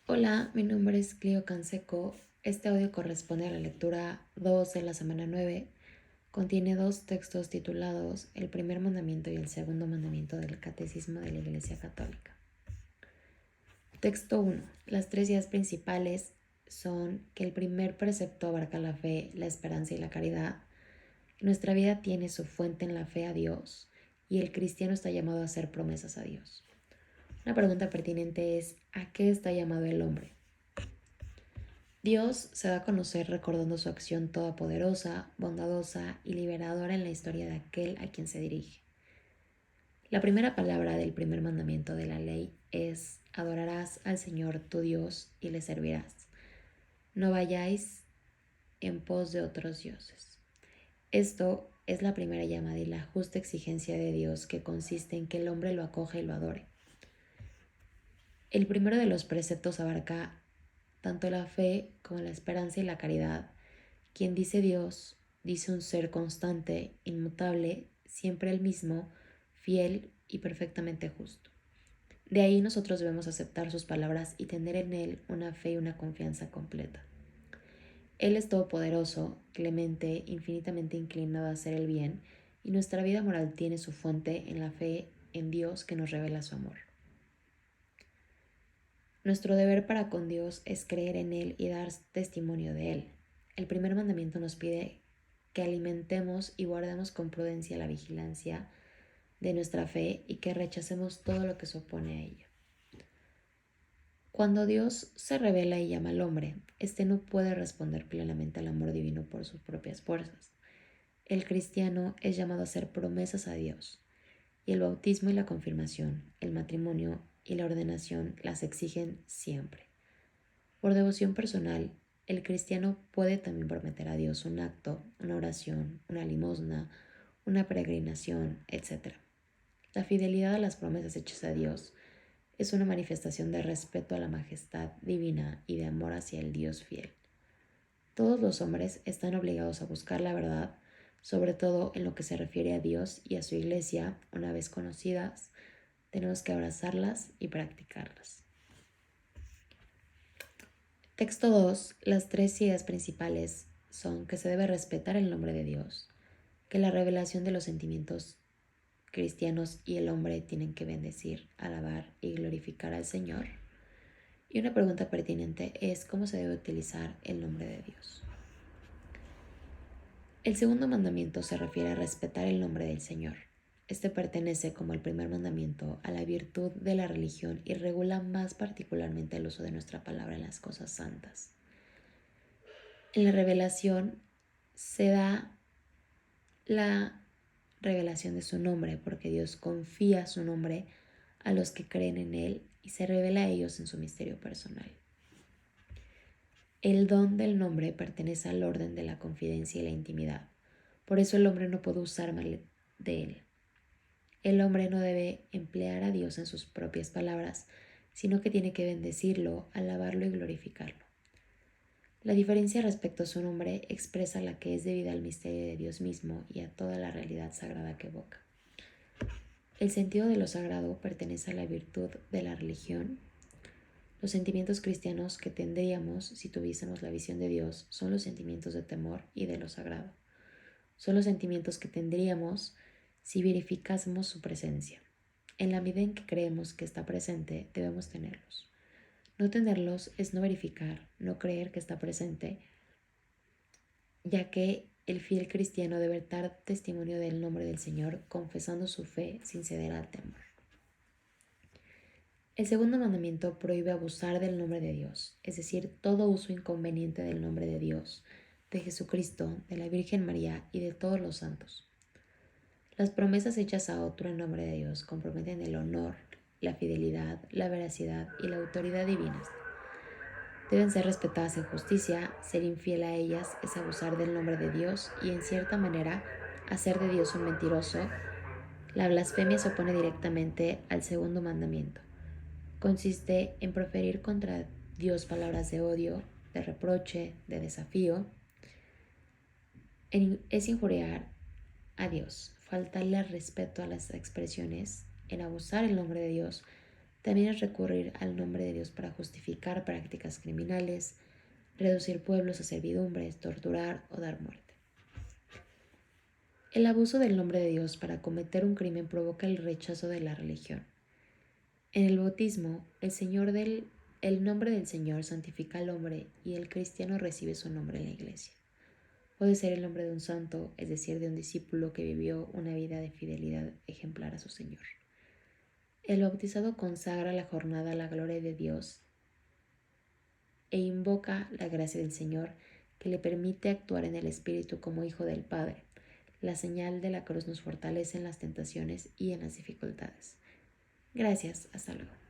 Hola, mi nombre es Clio Canseco. Este audio corresponde a la lectura 2 de la semana 9. Contiene dos textos titulados El primer mandamiento y el segundo mandamiento del Catecismo de la Iglesia Católica. Texto 1. Las tres ideas principales son que el primer precepto abarca la fe, la esperanza y la caridad. Nuestra vida tiene su fuente en la fe a Dios y el cristiano está llamado a hacer promesas a Dios. Una pregunta pertinente es: ¿a qué está llamado el hombre? Dios se da a conocer recordando su acción todopoderosa, bondadosa y liberadora en la historia de aquel a quien se dirige. La primera palabra del primer mandamiento de la ley es: adorarás al Señor tu Dios y le servirás. No vayáis en pos de otros dioses. Esto es la primera llamada y la justa exigencia de Dios, que consiste en que el hombre lo acoja y lo adore. El primero de los preceptos abarca tanto la fe como la esperanza y la caridad. Quien dice Dios, dice un ser constante, inmutable, siempre el mismo, fiel y perfectamente justo. De ahí nosotros debemos aceptar sus palabras y tener en Él una fe y una confianza completa. Él es todopoderoso, clemente, infinitamente inclinado a hacer el bien, y nuestra vida moral tiene su fuente en la fe en Dios, que nos revela su amor. Nuestro deber para con Dios es creer en Él y dar testimonio de Él. El primer mandamiento nos pide que alimentemos y guardemos con prudencia la vigilancia de nuestra fe y que rechacemos todo lo que se opone a ella. Cuando Dios se revela y llama al hombre, éste no puede responder plenamente al amor divino por sus propias fuerzas. El cristiano es llamado a hacer promesas a Dios, y el bautismo y la confirmación, el matrimonio y la ordenación las exigen siempre. Por devoción personal, el cristiano puede también prometer a Dios un acto, una oración, una limosna, una peregrinación, etc. La fidelidad a las promesas hechas a Dios es una manifestación de respeto a la majestad divina y de amor hacia el Dios fiel. Todos los hombres están obligados a buscar la verdad, sobre todo en lo que se refiere a Dios y a su iglesia. Una vez conocidas, tenemos que abrazarlas y practicarlas. Texto 2. Las tres ideas principales son que se debe respetar el nombre de Dios, que la revelación de los sentimientos cristianos y el hombre tienen que bendecir, alabar y glorificar al Señor. Y una pregunta pertinente es: ¿cómo se debe utilizar el nombre de Dios? El segundo mandamiento se refiere a respetar el nombre del Señor. Este pertenece, como el primer mandamiento, a la virtud de la religión y regula más particularmente el uso de nuestra palabra en las cosas santas. En la revelación se da la revelación de su nombre, porque Dios confía su nombre a los que creen en Él y se revela a ellos en su misterio personal. El don del nombre pertenece al orden de la confidencia y la intimidad. Por eso el hombre no puede usar mal de él. El hombre no debe emplear a Dios en sus propias palabras, sino que tiene que bendecirlo, alabarlo y glorificarlo. La diferencia respecto a su nombre expresa la que es debida al misterio de Dios mismo y a toda la realidad sagrada que evoca. El sentido de lo sagrado pertenece a la virtud de la religión. Los sentimientos cristianos que tendríamos si tuviésemos la visión de Dios son los sentimientos de temor y de lo sagrado. Son los sentimientos que tendríamos si verificásemos su presencia. En la medida en que creemos que está presente, debemos tenerlos. No tenerlos es no verificar, no creer que está presente, ya que el fiel cristiano debe dar testimonio del nombre del Señor, confesando su fe sin ceder al temor. El segundo mandamiento prohíbe abusar del nombre de Dios, es decir, todo uso inconveniente del nombre de Dios, de Jesucristo, de la Virgen María y de todos los santos. Las promesas hechas a otro en nombre de Dios comprometen el honor, la fidelidad, la veracidad y la autoridad divinas. Deben ser respetadas en justicia. Ser infiel a ellas es abusar del nombre de Dios y, en cierta manera, hacer de Dios un mentiroso. La blasfemia se opone directamente al segundo mandamiento. Consiste en proferir contra Dios palabras de odio, de reproche, de desafío. Es injuriar a Dios, faltarle al respeto a las expresiones, en abusar el nombre de Dios, También es recurrir al nombre de Dios para justificar prácticas criminales, reducir pueblos a servidumbres, torturar o dar muerte. El abuso del nombre de Dios para cometer un crimen provoca el rechazo de la religión. En el bautismo, el nombre del Señor santifica al hombre y el cristiano recibe su nombre en la iglesia. Puede ser el nombre de un santo, es decir, de un discípulo que vivió una vida de fidelidad ejemplar a su Señor. El bautizado consagra la jornada a la gloria de Dios e invoca la gracia del Señor que le permite actuar en el Espíritu como hijo del Padre. La señal de la cruz nos fortalece en las tentaciones y en las dificultades. Gracias, hasta luego.